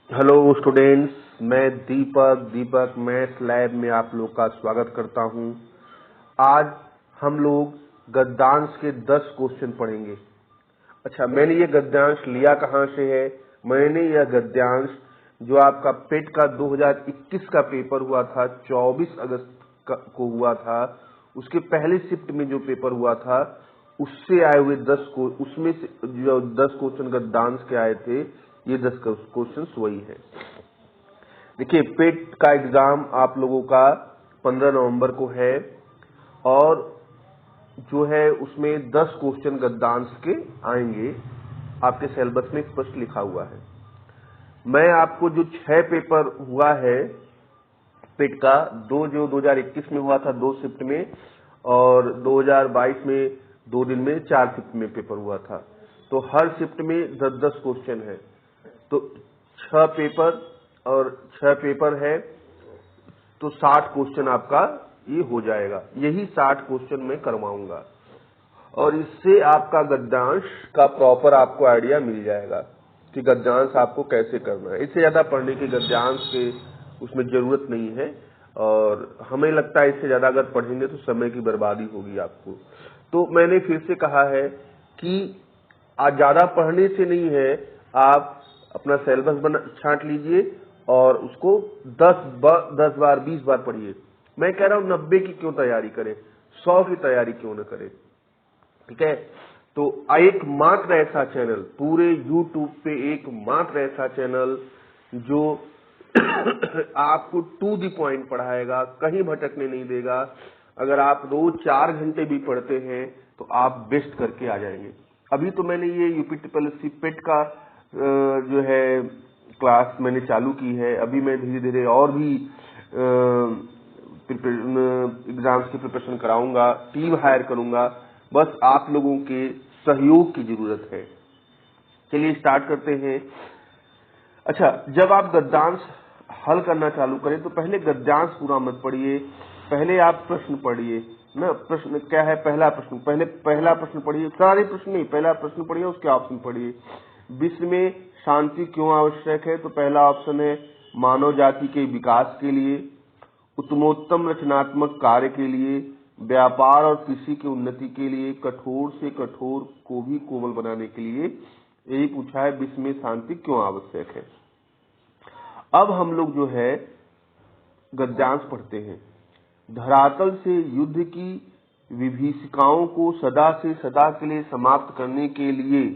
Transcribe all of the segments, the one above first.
Hello students, मैं दीपक maths lab में आप लोग का स्वागत करता हूं। आज हम लोग गद्यांश के 10 क्वेश्चन पढ़ेंगे। अच्छा, मैंने ये गद्यांश लिया कहाँ से है? मैंने यह गद्यांश जो आपका पेट का 2021 का पेपर हुआ था, 24 अगस्त को हुआ था, उसके पहले शिफ्ट में जो पेपर हुआ था उससे आए हुए 10 को, उसमें से जो 10 क्वेश्चन गद्यांश के आए थे, ये 10 क्वेश्चन वही है। देखिए, पेट का एग्जाम आप लोगों का 15 नवंबर को है और जो है उसमें 10 क्वेश्चन गद्यांश के आएंगे। आपके सिलेबस में स्पष्ट लिखा हुआ है। मैं आपको जो 6 पेपर हुआ है पेट का, दो जो 2021 में हुआ था 2 शिफ्ट में, और 2022 में 2 दिन में 4 शिफ्ट में पेपर हुआ था, तो हर शिफ्ट में 10-10 क्वेश्चन है। तो 6 पेपर और 6 पेपर है तो 60 क्वेश्चन आपका ये हो जाएगा। यही 60 क्वेश्चन मैं करवाऊंगा और इससे आपका गद्यांश का प्रॉपर आपको आइडिया मिल जाएगा कि गद्यांश आपको कैसे करना है। इससे ज्यादा पढ़ने की गद्यांश के उसमें जरूरत नहीं है और हमें लगता है इससे ज्यादा अगर पढ़ेंगे तो समय की बर्बादी होगी आपको। तो मैंने फिर से कहा है कि आज ज्यादा पढ़ने से नहीं है, आप अपना सिलेबस छांट लीजिए और उसको 10 बार 20 बार पढ़िए। मैं कह रहा हूं 90 की क्यों तैयारी करें, 100 की तैयारी क्यों न करें। ठीक है, तो एकमात्र ऐसा चैनल पूरे YouTube पे, एकमात्र ऐसा चैनल जो आपको टू द पॉइंट पढ़ाएगा, कहीं भटकने नहीं देगा। अगर आप रोज 4 घंटे भी पढ़ते हैं तो आप बेस्ट करके आ जाएंगे। अभी तो मैंने ये यूपी पेट का जो है क्लास मैंने चालू की है। अभी मैं धीरे धीरे और भी एग्जाम्स की प्रिपरेशन कराऊंगा, टीम हायर करूंगा। बस आप लोगों के सहयोग की जरूरत है। चलिए स्टार्ट करते हैं। अच्छा, जब आप गद्यांश हल करना चालू करें तो पहले गद्यांश पूरा मत पढ़िए, पहले आप प्रश्न पढ़िए ना। प्रश्न क्या है? पहला प्रश्न, पहला प्रश्न पढ़िए, सारे प्रश्न नहीं, पहला प्रश्न पढ़िए, उसके ऑप्शन पढ़िए। विश्व में शांति क्यों आवश्यक है? तो पहला ऑप्शन है मानव जाति के विकास के लिए, उत्तमोत्तम रचनात्मक कार्य के लिए, व्यापार और कृषि की उन्नति के लिए, कठोर से कठोर को भी कोमल बनाने के लिए। यही पूछा है, विश्व में शांति क्यों आवश्यक है। अब हम लोग जो है गद्यांश पढ़ते हैं। धरातल से युद्ध की विभीषिकाओं को सदा से सदा के लिए समाप्त करने के लिए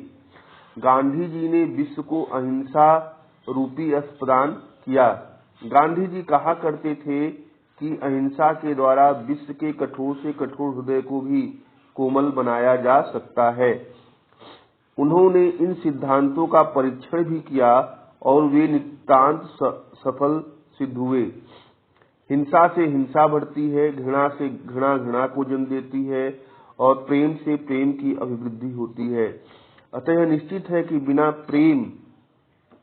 गांधी जी ने विश्व को अहिंसा रूपी अस्त्र प्रदान किया। गांधी जी कहा करते थे कि अहिंसा के द्वारा विश्व के कठोर से कठोर हृदय को भी कोमल बनाया जा सकता है। उन्होंने इन सिद्धांतों का परीक्षण भी किया और वे नितांत सफल सिद्ध हुए। हिंसा से हिंसा बढ़ती है, घृणा से घृणा को जन्म देती है और प्रेम से प्रेम की अभिवृद्धि होती है। अतः यह निश्चित है कि बिना प्रेम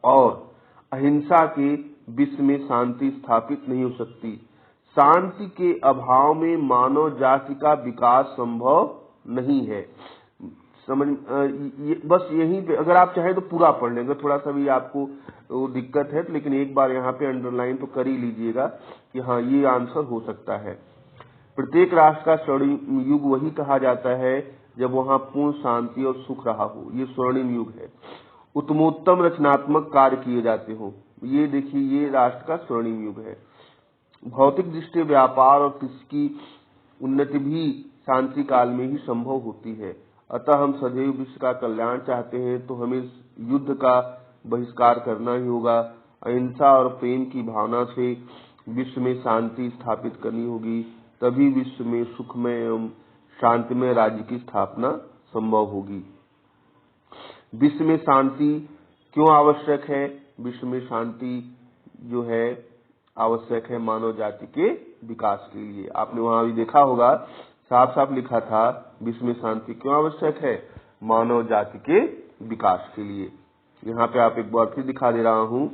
और अहिंसा के विश्व में शांति स्थापित नहीं हो सकती। शांति के अभाव में मानव जाति का विकास संभव नहीं है। बस यहीं पे अगर आप चाहें तो पूरा पढ़ लें। अगर थोड़ा सा भी आपको दिक्कत है तो लेकिन एक बार यहाँ पे अंडरलाइन तो कर ही लीजिएगा कि हाँ, ये आंसर हो सकता है। प्रत्येक राष्ट्र का स्वर्णिम युग वही कहा जाता है जब वहाँ पूर्ण शांति और सुख रहा हो। ये स्वर्णिम युग है। उत्तमोत्तम रचनात्मक कार्य किए जाते हो। ये देखिए, ये राष्ट्र का स्वर्णिम युग है। भौतिक दृष्टि व्यापार और कृषि की उन्नति भी शांति काल में ही संभव होती है। अतः हम सदैव विश्व का कल्याण चाहते हैं तो हमें युद्ध का बहिष्कार करना ही होगा। अहिंसा और प्रेम की भावना से विश्व में शांति स्थापित करनी होगी, तभी विश्व में सुखमय एवं शांतिमय राज्य की स्थापना संभव होगी। विश्व में शांति क्यों आवश्यक है? विश्व में शांति जो है आवश्यक है मानव जाति के विकास के लिए। आपने वहां भी देखा होगा, साफ साफ लिखा था, विश्व में शांति क्यों आवश्यक है? मानव जाति के विकास के लिए। यहाँ पे आप एक बार फिर दिखा दे रहा हूँ,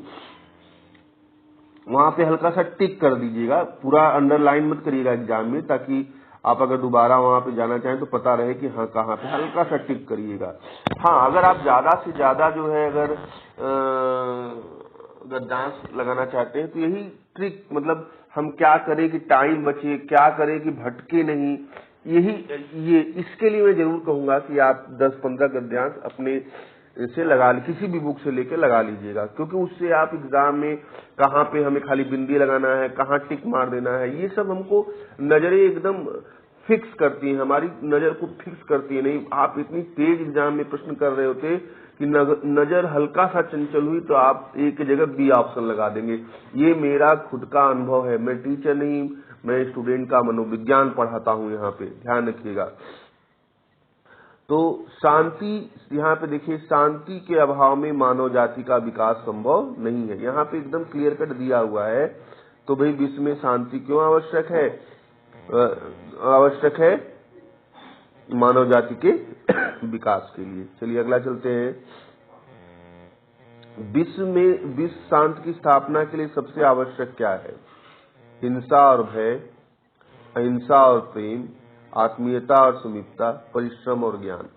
वहां पे हल्का सा टिक कर दीजिएगा, पूरा अंडरलाइन मत करिएगा एग्जाम में, ताकि आप अगर दोबारा वहां पे जाना चाहें तो पता रहे कि हाँ कहाँ पे, हल्का सा टिक करिएगा। हाँ, अगर आप ज्यादा से ज्यादा जो है अगर गद्यांश लगाना चाहते हैं तो यही ट्रिक, मतलब हम क्या करें कि टाइम बचे, क्या करें कि भटके नहीं, ये इसके लिए मैं जरूर कहूंगा कि आप 10-15 गद्यांश अपने से लगा, किसी भी बुक से लेके लगा लीजिएगा, क्योंकि उससे आप एग्जाम में कहाँ पे हमें खाली बिंदी लगाना है, कहाँ टिक मार देना है, ये सब हमको नजरें एकदम फिक्स करती हैं, हमारी नजर को फिक्स करती है। नहीं, आप इतनी तेज एग्जाम में प्रश्न कर रहे होते कि नजर हल्का सा चंचल हुई तो आप ए की जगह बी ऑप्शन लगा देंगे। ये मेरा खुद का अनुभव है, मैं टीचर नहीं, मैं स्टूडेंट का मनोविज्ञान पढ़ाता हूँ, यहाँ पे ध्यान रखिएगा। तो शांति, यहाँ पे देखिए, शांति के अभाव में मानव जाति का विकास संभव नहीं है, यहाँ पे एकदम क्लियर कट दिया हुआ है। तो भाई विश्व में शांति क्यों आवश्यक है? आवश्यक है मानव जाति के विकास के लिए। चलिए अगला चलते हैं। विश्व शांति की स्थापना के लिए सबसे आवश्यक क्या है? हिंसा और भय, अहिंसा और प्रेम, आत्मीयता और समीपता, परिश्रम और ज्ञान।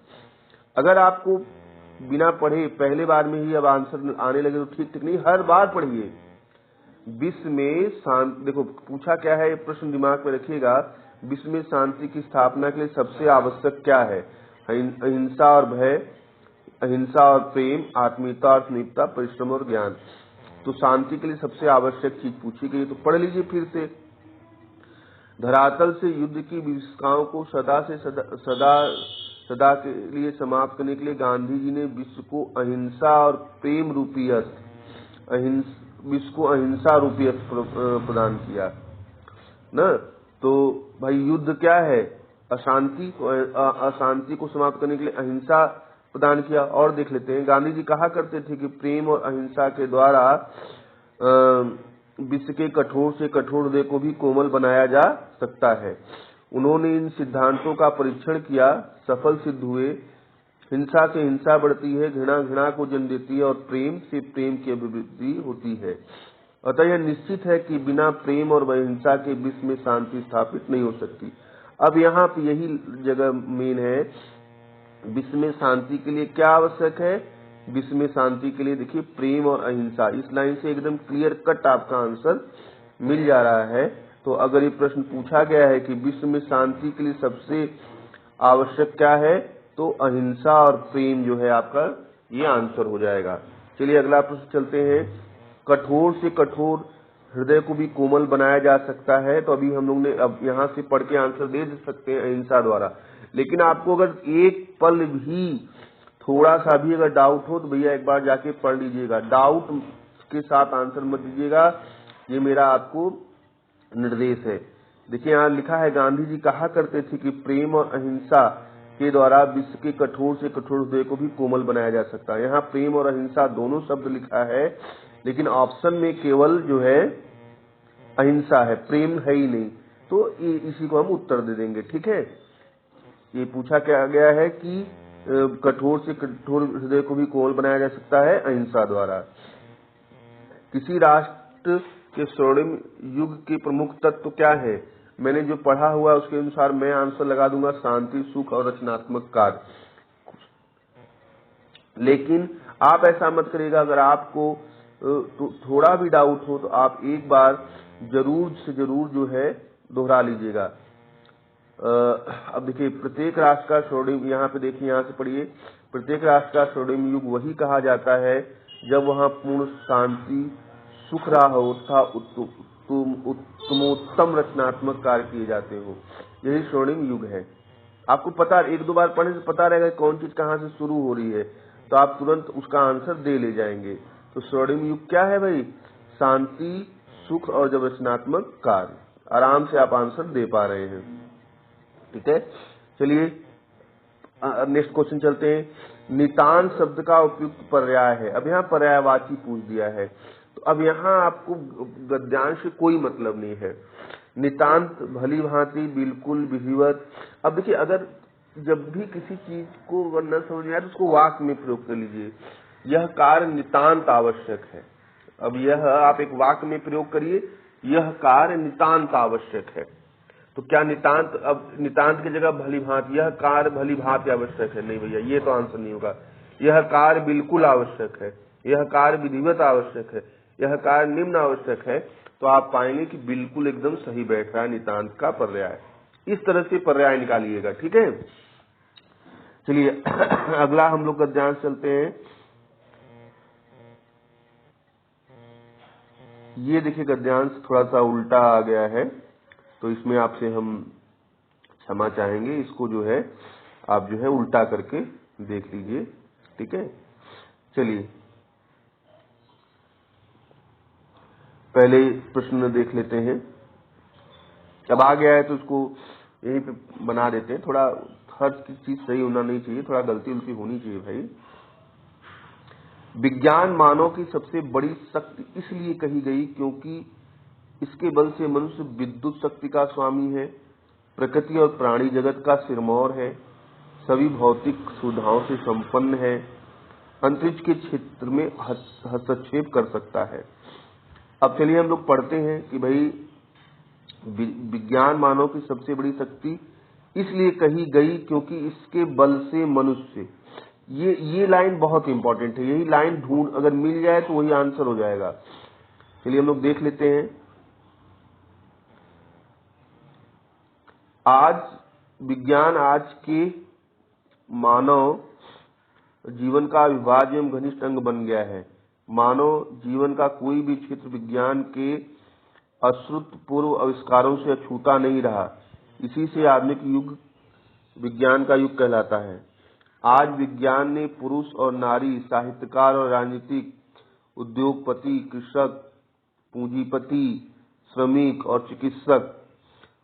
अगर आपको बिना पढ़े पहले बार में ही अब आंसर आने लगे तो ठीक नहीं, हर बार पढ़िए। विश्व में शांति, देखो पूछा क्या है, ये प्रश्न दिमाग में रखिएगा। विश्व में शांति की स्थापना के लिए सबसे आवश्यक क्या है? अहिंसा और भय, अहिंसा और प्रेम, आत्मीयता और समीपता, परिश्रम और ज्ञान। तो शांति के लिए सबसे आवश्यक चीज पूछी गई, तो पढ़ लीजिए फिर से। धरातल से युद्ध की विभीषिकाओं को सदा के लिए समाप्त करने के लिए गांधी जी ने विश्व को अहिंसा और प्रेम रूपी विश्व को अहिंसा रूपी प्रदान किया न। तो भाई युद्ध क्या है? अशांति को समाप्त करने के लिए अहिंसा प्रदान किया। और देख लेते हैं, गांधी जी कहा करते थे कि प्रेम और अहिंसा के द्वारा विश्व के कठोर से कठोर हृदय को भी कोमल बनाया जा सकता है। उन्होंने इन सिद्धांतों का परीक्षण किया, सफल सिद्ध हुए। हिंसा से हिंसा बढ़ती है, घृणा घृणा को जन्म देती है और प्रेम से प्रेम की अभिवृद्धि होती है। अतः यह निश्चित है कि बिना प्रेम और अहिंसा के विश्व में शांति स्थापित नहीं हो सकती। अब यहाँ पे यही जगह मेन है, विश्व में शांति के लिए क्या आवश्यक है? विश्व में शांति के लिए देखिए प्रेम और अहिंसा। इस लाइन से एकदम क्लियर कट आपका आंसर मिल जा रहा है। तो अगर ये प्रश्न पूछा गया है कि विश्व में शांति के लिए सबसे आवश्यक क्या है, तो अहिंसा और प्रेम जो है आपका ये आंसर हो जाएगा। चलिए अगला प्रश्न चलते हैं। कठोर से कठोर हृदय को भी कोमल बनाया जा सकता है। तो अभी हम लोग ने अब यहाँ से पढ़ के आंसर दे सकते हैं अहिंसा द्वारा, लेकिन आपको अगर एक पल भी थोड़ा सा भी अगर डाउट हो तो भैया एक बार जाके पढ़ लीजिएगा, डाउट के साथ आंसर मत दीजिएगा, ये मेरा आपको निर्देश है। देखिए यहाँ लिखा है, गांधी जी कहा करते थे कि प्रेम और अहिंसा के द्वारा विश्व के कठोर से कठोर हृदय को भी कोमल बनाया जा सकता है। यहाँ प्रेम और अहिंसा दोनों शब्द लिखा है, लेकिन ऑप्शन में केवल जो है अहिंसा है, प्रेम है ही नहीं। तो इसी को हम उत्तर दे देंगे, ठीक है। ये पूछा क्या गया है कि कठोर से कठोर हृदय को भी कोमल बनाया जा सकता है अहिंसा द्वारा। किसी राष्ट्र के स्वर्णिम युग के प्रमुख तत्व क्या है? मैंने जो पढ़ा हुआ है उसके अनुसार मैं आंसर लगा दूंगा शांति, सुख और रचनात्मक कार्य। लेकिन आप ऐसा मत करिएगा, अगर आपको तो थोड़ा भी डाउट हो तो आप एक बार जरूर से जरूर जो है दोहरा लीजिएगा। अब देखिए, प्रत्येक राष्ट्र का स्वर्णिम, यहाँ पे देखिए, यहाँ से पढ़िए, प्रत्येक राष्ट्र का स्वर्णिम युग वही कहा जाता है जब वहाँ पूर्ण शांति, सुख रहा हो तथा उत्तमोत्तम रचनात्मक कार्य किए जाते हो। यही स्वर्णिम युग है। आपको पता, एक दो बार पढ़ने से पता रहेगा कौन चीज कहाँ से शुरू हो रही है, तो आप तुरंत उसका आंसर दे ले जाएंगे। तो स्वर्णिम युग क्या है भाई? शांति, सुख और जब रचनात्मक कार्य। आराम से आप आंसर दे पा रहे हैं, ठीक है। चलिए नेक्स्ट क्वेश्चन चलते हैं। नितांत शब्द का उपयुक्त पर्याय है। अब यहाँ पर्यायवाची पूछ दिया है, तो अब यहाँ आपको गद्यांश से कोई मतलब नहीं है। नितांत, भली भांति, बिल्कुल, विधिवत। अब देखिए, अगर जब भी किसी चीज को अगर न समझ में आए तो उसको वाक्य में प्रयोग कर लीजिए। यह कार्य नितांत आवश्यक है। अब यह आप एक वाक्य में प्रयोग करिए, यह कार्य नितांत आवश्यक है। तो क्या नितांत, अब नितांत की जगह भली भांति, यह कार्य भली भांति आवश्यक है, नहीं भैया, ये तो आंसर नहीं होगा। यह कार्य बिल्कुल आवश्यक है, यह कार्य विधिवत आवश्यक है, यह कार्य निम्न आवश्यक है, तो आप पाएंगे कि बिल्कुल एकदम सही बैठ रहा है नितांत का पर्याय। इस तरह से पर्याय निकालिएगा, ठीक है। चलिए अगला हम लोग गद्यांश चलते हैं। ये देखिए गद्यांश थोड़ा सा उल्टा आ गया है, तो इसमें आपसे हम क्षमा चाहेंगे। इसको जो है आप जो है उल्टा करके देख लीजिए, ठीक है। चलिए पहले प्रश्न देख लेते हैं। अब आ गया है तो उसको यहीं पे बना देते हैं। थोड़ा हर चीज सही होना नहीं चाहिए, थोड़ा गलती उल्टी होनी चाहिए भाई। विज्ञान मानव की सबसे बड़ी शक्ति इसलिए कही गई क्योंकि इसके बल से मनुष्य विद्युत शक्ति का स्वामी है, प्रकृति और प्राणी जगत का सिरमौर है, सभी भौतिक सुविधाओं से संपन्न है, अंतरिक्ष के क्षेत्र में हस्तक्षेप कर सकता है। अब चलिए हम लोग पढ़ते हैं कि भाई विज्ञान मानव की सबसे बड़ी शक्ति इसलिए कही गई क्योंकि इसके बल से मनुष्य, ये लाइन बहुत इंपॉर्टेंट है। यही लाइन ढूंढ अगर मिल जाए तो वही आंसर हो जाएगा। चलिए हम लोग देख लेते हैं। आज विज्ञान आज के मानव जीवन का अविभाज्य एवं घनिष्ठ अंग बन गया है। मानव जीवन का कोई भी क्षेत्र विज्ञान के अश्रुतपूर्व आविष्कारों से अछूता नहीं रहा। इसी से आधुनिक युग विज्ञान का युग कहलाता है। आज विज्ञान ने पुरुष और नारी, साहित्यकार और राजनीतिक, उद्योगपति, कृषक, पूंजीपति, श्रमिक और चिकित्सक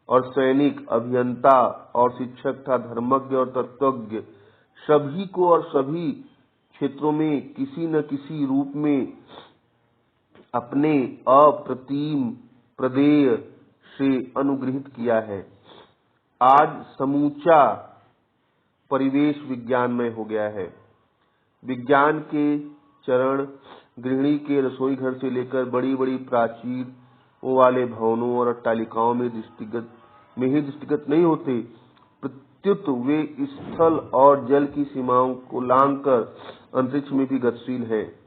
और सैनिक, अभियंता और शिक्षक तथा धर्मज्ञ और तत्वज्ञ, सभी को और सभी क्षेत्रों में किसी न किसी रूप में अपने अप्रतिम प्रदेय से अनुग्रहित किया है। आज समूचा परिवेश विज्ञानमय हो गया है। विज्ञान के चरण गृहिणी के रसोई घर से लेकर बड़ी बड़ी प्राचीरों वाले भवनों और अट्टालिकाओं में ही दृष्टिगत नहीं होते, प्रत्युत वे स्थल और जल की सीमाओं को लांघकर अंतरिक्ष में भी गतिशील हैं।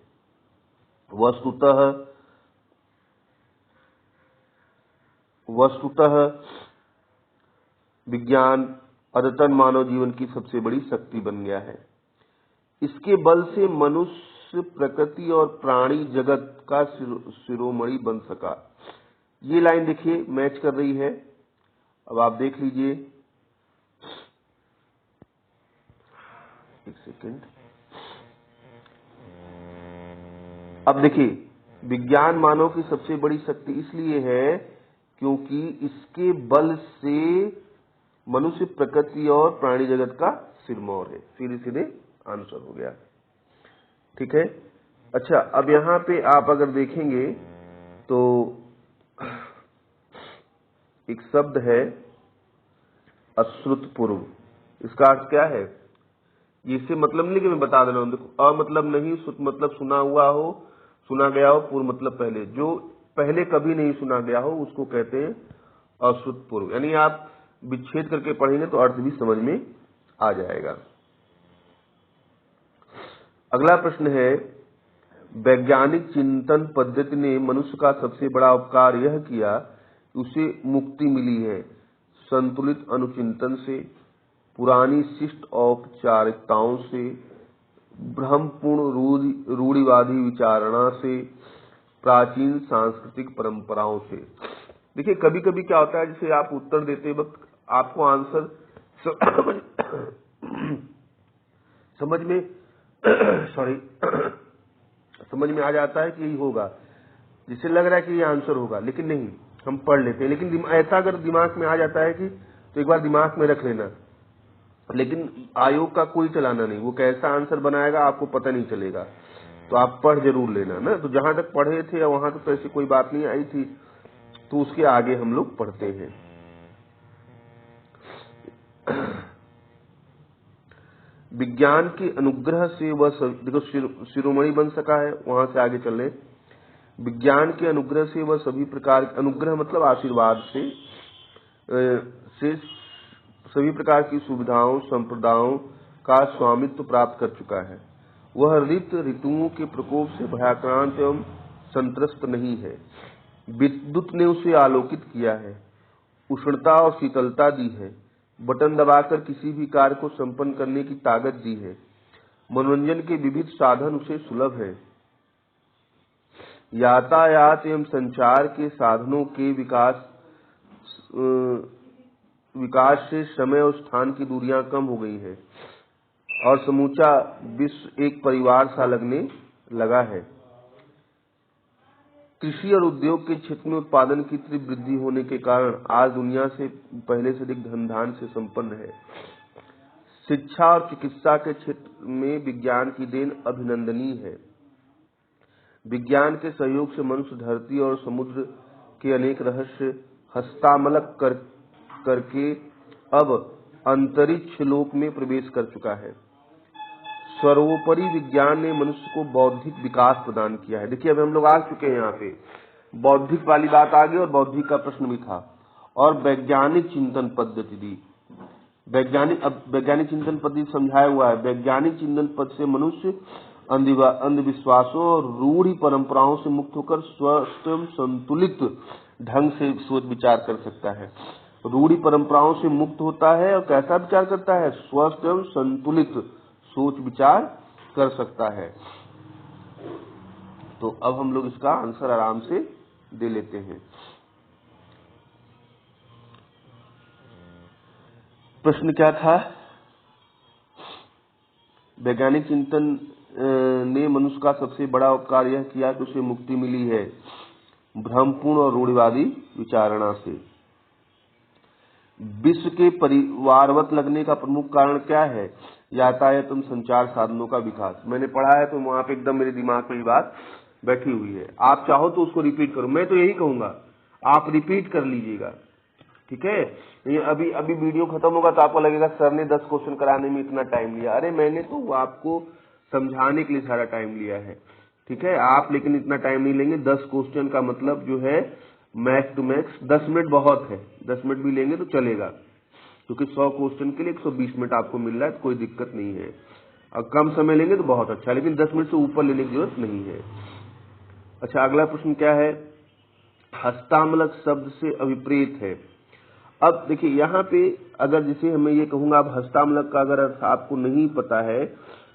वस्तुतः विज्ञान अद्यतन मानव जीवन की सबसे बड़ी शक्ति बन गया है। इसके बल से मनुष्य, प्रकृति और प्राणी जगत का शिरोमणि बन सका। ये लाइन देखिए मैच कर रही है। अब आप देख लीजिए, एक सेकंड। अब देखिए, विज्ञान मानव की सबसे बड़ी शक्ति इसलिए है क्योंकि इसके बल से मनुष्य, प्रकृति और प्राणी जगत का सिरमौर है। सीधे सीधे आंसर हो गया, ठीक है। अच्छा, अब यहाँ पे आप अगर देखेंगे तो एक शब्द है अश्रुतपूर्व। इसका अर्थ क्या है? इससे मतलब नहीं कि मैं बता दे रहा हूं। देखो, अ मतलब नहीं, श्रुत मतलब सुना हुआ हो, सुना गया हो, पूर्व मतलब पहले, जो पहले कभी नहीं सुना गया हो उसको कहते हैं अश्रुतपूर्व। यानी आप विच्छेद करके पढ़ेंगे तो अर्थ भी समझ में आ जाएगा। अगला प्रश्न है, वैज्ञानिक चिंतन पद्धति ने मनुष्य का सबसे बड़ा उपकार यह किया कि उसे मुक्ति मिली है। संतुलित अनुचिंतन से, पुरानी शिष्ट औपचारिकताओं से, भ्रमपूर्ण रूढ़िवादी विचारणा से, प्राचीन सांस्कृतिक परंपराओं से। देखिए, कभी कभी क्या होता है, जैसे आप उत्तर देते वक्त आपको आंसर समझ में समझ में आ जाता है कि यही होगा, जिससे लग रहा है कि ये आंसर होगा, लेकिन नहीं, हम पढ़ लेते हैं। लेकिन ऐसा अगर दिमाग में आ जाता है कि तो एक बार दिमाग में रख लेना, लेकिन आयोग का कोई चलाना नहीं, वो कैसा आंसर बनाएगा आपको पता नहीं चलेगा, तो आप पढ़ जरूर लेना ना। तो जहां तक पढ़े थे वहां तक तो ऐसी कोई बात नहीं आई थी, तो उसके आगे हम लोग पढ़ते हैं। विज्ञान के अनुग्रह से वह देखो शिरोमणि बन सका है। वहां से आगे चल रहे, विज्ञान के अनुग्रह से वह सभी प्रकार, अनुग्रह मतलब आशीर्वाद से सभी प्रकार की सुविधाओं, संप्रदायों का स्वामित्व प्राप्त कर चुका है। वह ऋतुओं के प्रकोप से भयाक्रांत एवं संत्रस्त नहीं है। विद्युत ने उसे आलोकित किया है, उष्णता और शीतलता दी है, बटन दबाकर किसी भी कार्य को संपन्न करने की ताकत दी है। मनोरंजन के विविध साधन उसे सुलभ है। यातायात एवं संचार के साधनों के विकास से समय और स्थान की दूरियां कम हो गई हैं और समूचा विश्व एक परिवार सा लगने लगा है। कृषि और उद्योग के क्षेत्र में उत्पादन की तीव्र वृद्धि होने के कारण आज दुनिया से पहले से अधिक धन धान्य से संपन्न है। शिक्षा और चिकित्सा के क्षेत्र में विज्ञान की देन अभिनंदनीय है। विज्ञान के सहयोग से मनुष्य धरती और समुद्र के अनेक रहस्य हस्तामलक करके अब अंतरिक्ष लोक में प्रवेश कर चुका है। सर्वोपरि विज्ञान ने मनुष्य को बौद्धिक विकास प्रदान किया है। देखिए, अब हम लोग आ चुके हैं यहाँ पे, बौद्धिक वाली बात आ गई और बौद्धिक का प्रश्न भी था, और वैज्ञानिक चिंतन पद्धति दी। वैज्ञानिक चिंतन पद्धति समझाया हुआ है। वैज्ञानिक चिंतन पद्धति से मनुष्य अंधविश्वासों और रूढ़ि परंपराओं से मुक्त होकर स्वस्थ एवं संतुलित ढंग से सोच विचार कर सकता है। रूढ़ि परंपराओं से मुक्त होता है और कैसा विचार करता है? स्वस्थ एवं संतुलित सोच विचार कर सकता है। तो अब हम लोग इसका आंसर आराम से दे लेते हैं। प्रश्न क्या था? वैज्ञानिक चिंतन ने मनुष्य का सबसे बड़ा उपकार यह किया कि उसे मुक्ति मिली है भ्रमपूर्ण और रूढ़िवादी विचारणा से। विश्व के परिवारवत लगने का प्रमुख कारण क्या है? यातायात एवं संचार साधनों का विकास। मैंने पढ़ा है तो वहां पे एकदम मेरे दिमाग में ये बात बैठी हुई है। आप चाहो तो उसको रिपीट करो, मैं तो यही कहूंगा आप रिपीट कर लीजिएगा, ठीक है। ये अभी वीडियो खत्म होगा तो आपको लगेगा सर ने 10 क्वेश्चन कराने में इतना टाइम लिया। अरे मैंने तो आपको समझाने के लिए सारा टाइम लिया है, ठीक है। आप लेकिन इतना टाइम नहीं लेंगे। 10 क्वेश्चन का मतलब जो है मैक्स टू मैक्स 10 मिनट बहुत है। 10 मिनट भी लेंगे तो चलेगा, क्योंकि 100 क्वेश्चन के लिए 120 मिनट आपको मिल रहा है, तो कोई दिक्कत नहीं है। और कम समय लेंगे तो बहुत अच्छा, लेकिन 10 मिनट से ऊपर लेने की जरूरत नहीं है। अच्छा, अगला प्रश्न क्या है? हस्तामलक शब्द से अभिप्रेत है। अब देखिए यहाँ पे अगर जैसे हमें ये कहूंगा, अब हस्तामलक का अगर अर्थ आपको नहीं पता है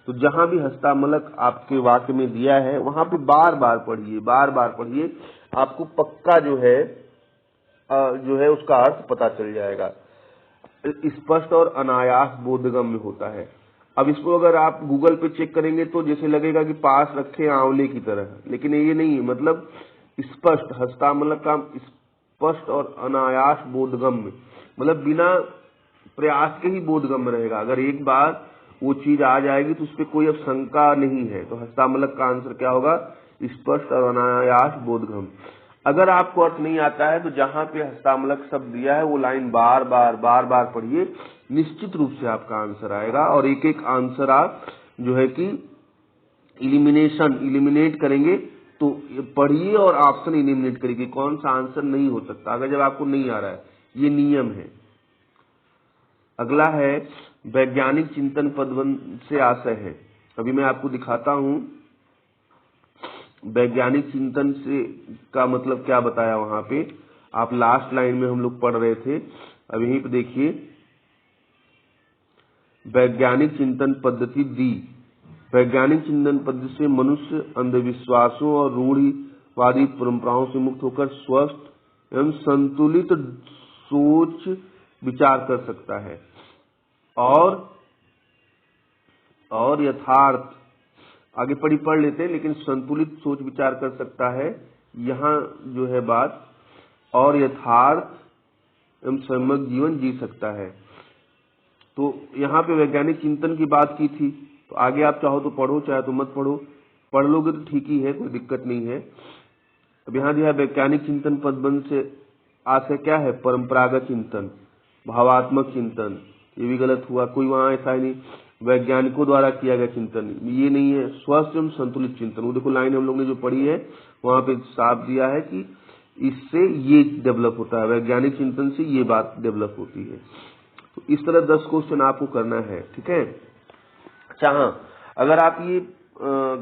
तो जहां भी हस्तामलक आपके वाक्य में दिया है वहां पे बार बार पढ़िए, आपको पक्का जो है उसका अर्थ पता चल जाएगा। स्पष्ट और अनायास बोधगम्य होता है। अब इसको अगर आप गूगल पे चेक करेंगे तो जैसे लगेगा कि पास रखे आंवले की तरह, लेकिन ये नहीं है। मतलब स्पष्ट, हस्तामलक का स्पष्ट और अनायास बोधगम्य, मतलब बिना प्रयास के ही बोधगम्य रहेगा। अगर एक बार वो चीज आ जाएगी तो उस पर कोई अब शंका नहीं है। तो हस्तामलक का आंसर क्या होगा? स्पष्ट और अनायास बोधगम्य। अगर आपको अर्थ नहीं आता है तो जहां पे हस्तामलक शब्द दिया है वो लाइन बार बार पढ़िए, निश्चित रूप से आपका आंसर आएगा। और एक एक आंसर आप जो है कि इलिमिनेट करेंगे, तो पढ़िए और ऑप्शन इलिमिनेट करिए कौन सा आंसर नहीं हो सकता अगर जब आपको नहीं आ रहा है। ये नियम है। अगला है वैज्ञानिक चिंतन पदबंध से आशय है। अभी मैं आपको दिखाता हूं वैज्ञानिक चिंतन से का मतलब क्या बताया वहां पे। आप लास्ट लाइन में हम लोग पढ़ रहे थे, अब यहीं पे देखिए, वैज्ञानिक चिंतन पद्धति दी। वैज्ञानिक चिंतन पद्धति से मनुष्य अंधविश्वासों और रूढ़िवादी परंपराओं से मुक्त होकर स्वस्थ एवं संतुलित सोच विचार कर सकता है और यथार्थ, आगे पढ़ लेते हैं, लेकिन संतुलित सोच विचार कर सकता है, यहाँ जो है बात, और यथार्थ एवं सम्यक जीवन जी सकता है। तो यहाँ पे वैज्ञानिक चिंतन की बात की थी, तो आगे आप चाहो तो पढ़ो, चाहे तो मत पढ़ो। पढ़ लोगे तो ठीक ही है, कोई दिक्कत नहीं है। अब यहाँ जो है वैज्ञानिक चिंतन पदबंध से आशय क्या है? परंपरागत चिंतन, भावात्मक चिंतन। ये भी गलत हुआ, कोई वहां ऐसा ही नहीं वैज्ञानिकों द्वारा किया गया चिंतन, ये नहीं है। स्वस्थ एवं संतुलित चिंतन, वो देखो लाइन हम लोग ने जो पढ़ी है वहां पे साफ दिया है कि इससे ये डेवलप होता है, वैज्ञानिक चिंतन से ये बात डेवलप होती है। तो इस तरह 10 क्वेश्चन आपको करना है, ठीक है। अच्छा हाँ, अगर आप ये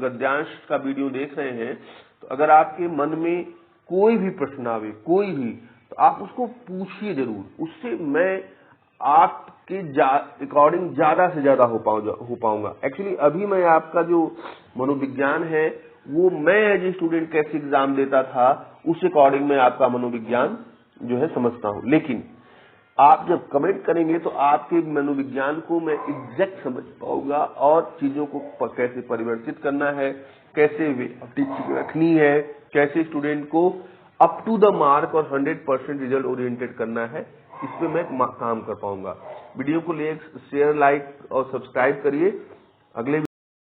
गद्यांश का वीडियो देख रहे हैं तो अगर आपके मन में कोई भी प्रश्न आवे, कोई भी, तो आप उसको पूछिए जरूर। उससे मैं आपके अकॉर्डिंग ज्यादा से ज्यादा हो पाऊंगा। एक्चुअली अभी मैं आपका जो मनोविज्ञान है वो मैं एज ए स्टूडेंट कैसे एग्जाम देता था, उस अकॉर्डिंग मैं आपका मनोविज्ञान जो है समझता हूं। लेकिन आप जब कमेंट करेंगे तो आपके मनोविज्ञान को मैं एग्जैक्ट समझ पाऊंगा और चीजों को कैसे परिवर्तित करना है, कैसे टीचिंग रखनी है, कैसे स्टूडेंट को अप टू द मार्क और 100% रिजल्ट ओरिएंटेड करना है, इस पे मैं काम कर पाऊंगा। वीडियो को शेयर, लाइक और सब्सक्राइब करिए। अगले